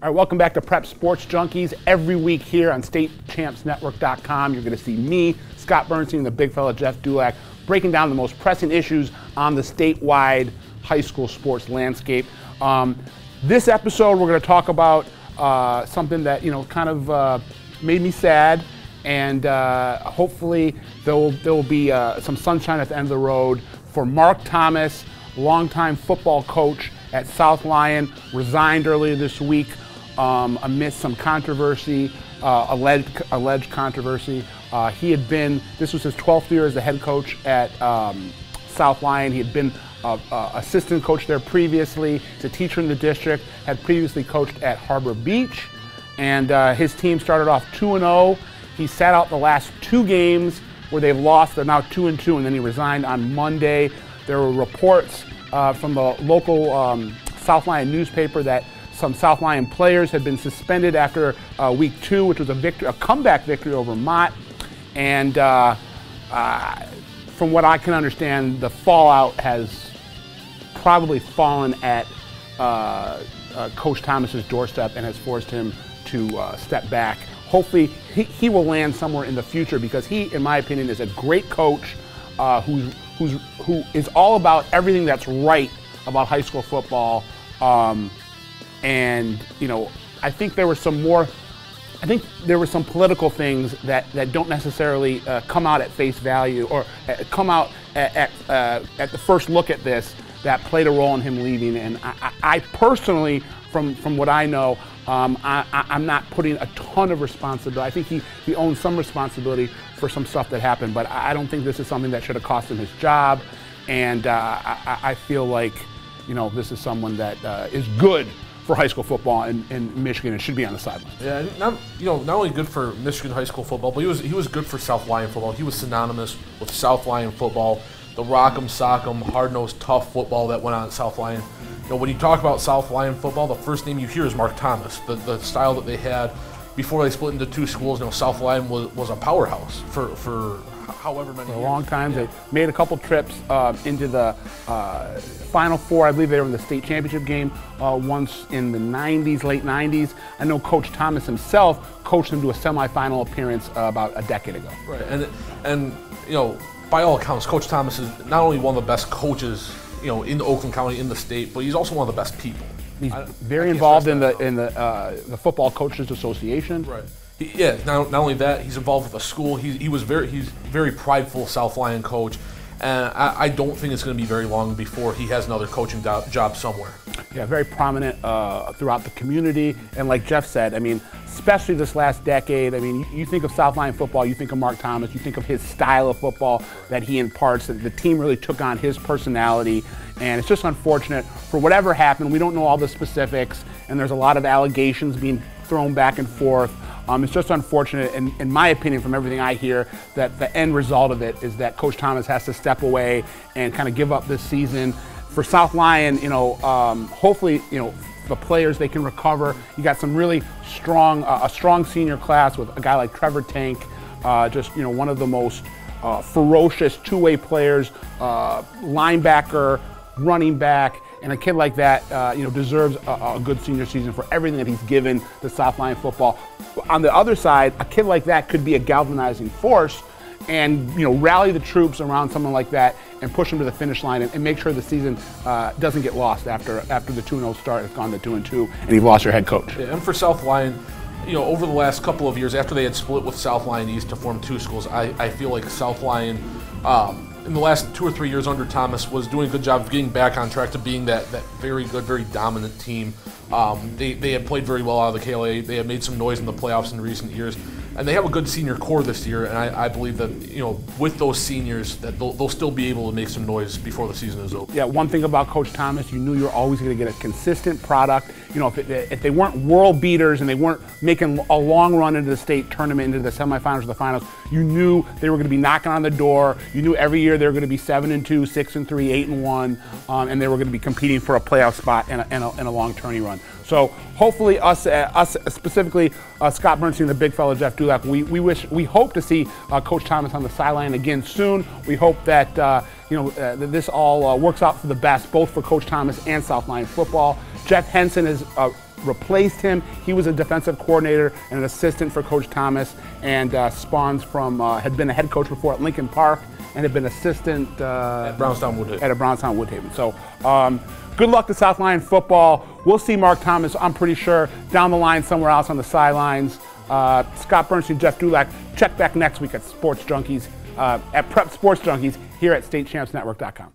All right, welcome back to Prep Sports Junkies. Every week here on StateChampsNetwork.com, you're going to see me, Scott Bernstein, the big fella Jeff Dulac, breaking down the most pressing issues on the statewide high school sports landscape. This episode, we're going to talk about something that kind of made me sad, and hopefully there will be some sunshine at the end of the road for Mark Thomas, longtime football coach at South Lyon, resigned earlier this week amidst some controversy, alleged controversy. This was his 12th year as the head coach at South Lyon. He had been assistant coach there previously. He's a teacher in the district, had previously coached at Harbor Beach, and his team started off 2-0. He sat out the last two games where they've lost. They're now 2-2, and then he resigned on Monday. There were reports from the local South Lyon newspaper that some South Lyon players had been suspended after week 2, which was a comeback victory over Mott. And from what I can understand, the fallout has probably fallen at Coach Thomas's doorstep and has forced him to step back. Hopefully, he will land somewhere in the future, because he, in my opinion, is a great coach who is all about everything that's right about high school football. And I think there were some political things that don't necessarily come out at face value, or come out at the first look at this, that played a role in him leaving. And I personally, from what I know, I'm not putting a ton of responsibility. I think he owns some responsibility for some stuff that happened, but I don't think this is something that should have cost him his job. And I feel like this is someone that is good for high school football in Michigan and should be on the sidelines. Yeah, not only good for Michigan high school football, but he was good for South Lyon football. He was synonymous with South Lyon football, the rock'em sock'em, hard-nosed, tough football that went on at South Lyon. When you talk about South Lyon football, the first name you hear is Mark Thomas. The style that they had before they split into two schools. South Lyon was a powerhouse for however many years. For a long time. Yeah. They made a couple trips into the Final Four. I believe they were in the state championship game once in the 90s, late 90s. I know Coach Thomas himself coached them to a semifinal appearance about a decade ago. Right, and by all accounts, Coach Thomas is not only one of the best coaches in Oakland County, in the state, but he's also one of the best people. He's very involved in the Football Coaches Association. Right. Not only that, he's involved with the school. He's very prideful South Lyon coach, and I don't think it's going to be very long before he has another coaching job somewhere. Yeah, very prominent throughout the community, and like Jeff said, I mean, especially this last decade. I mean, you think of South Lyon football, you think of Mark Thomas, you think of his style of football that he imparts. That the team really took on his personality, and it's just unfortunate for whatever happened. We don't know all the specifics, and there's a lot of allegations being thrown back and forth. It's just unfortunate, in my opinion, from everything I hear, that the end result of it is that Coach Thomas has to step away and kind of give up this season. For South Lyon, hopefully, the players, they can recover. You got some really strong, a strong senior class with a guy like Trevor Tank, just one of the most ferocious two-way players, linebacker, running back. And a kid like that, deserves a good senior season for everything that he's given to South Lyon football. On the other side, a kid like that could be a galvanizing force, and rally the troops around someone like that and push them to the finish line and make sure the season doesn't get lost after the 2-0 start. It's gone to 2-2, and you've lost your head coach. Yeah, and for South Lyon, over the last couple of years, after they had split with South Lyon East to form two schools, I feel like South Lyon, in the last 2 or 3 years under Thomas, was doing a good job of getting back on track to being that very good, very dominant team. They had played very well out of the KLA. They had made some noise in the playoffs in recent years. And they have a good senior core this year, and I believe that with those seniors, that they'll still be able to make some noise before the season is over. Yeah, one thing about Coach Thomas, you knew you were always going to get a consistent product. If they weren't world beaters and they weren't making a long run into the state tournament, into the semifinals or the finals, you knew they were going to be knocking on the door. You knew every year they were going to be 7-2, 6-3, 8-1, and they were going to be competing for a playoff spot and a long tourney run. So hopefully us specifically, Scott Bernstein, the big fella, Jeff Dulac, we hope to see Coach Thomas on the sideline again soon. We hope that that this all works out for the best, both for Coach Thomas and South Lyon football. Jeff Henson has replaced him. He was a defensive coordinator and an assistant for Coach Thomas, and spawns from, had been a head coach before at Lincoln Park and had been assistant at Brownstown Woodhaven. So good luck to South Lyon football. We'll see Mark Thomas, I'm pretty sure, down the line somewhere else on the sidelines. Scott Bernstein, Jeff Dulac, check back next week at Sports Junkies, at Prep Sports Junkies here at StateChampsNetwork.com.